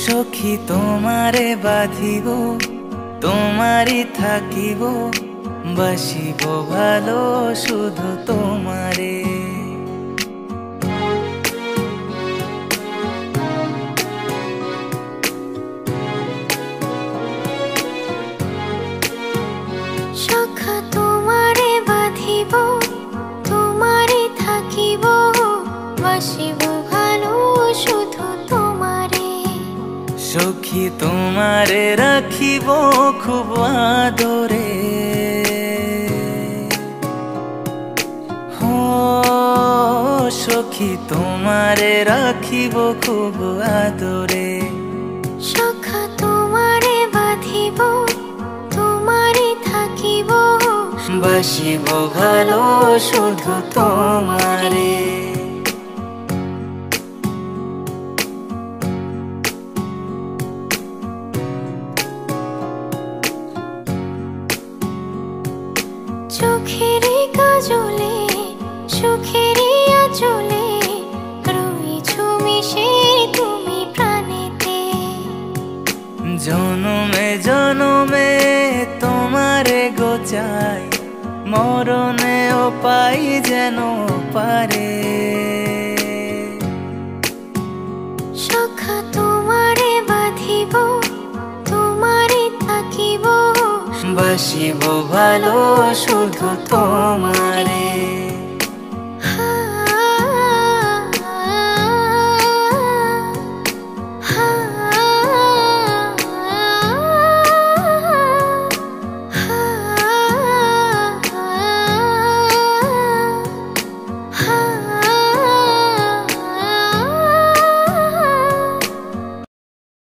সখী তোমারে বাঁধিব, তোমারই থাকিব, বাসিব ভালো শুধু তোমারে। সখা তোমারে বাঁধিব, তোমারই থাকিব, বাসিব ভালো শুধু তোমারে। সখী তোমারে রাখিব খুব আদরে, হো সখী তোমারে রাখিব খুব আদরে। সখা তোমারে বাঁধিব, তোমারই থাকিব, বাসিব ভালো শুধু তোমারে। চোখেরই কাজলে সুখেরই আঁচলে রয়েছো মিশে তুমি প্রাণেতে। জনমে জনমে তোমারে গোচাই, মরণেও পাই যেন পারে। সখা তোমারে বাঁধিব, তোমারই থাকিব, বাসিব ভালো শুধু তোমারে।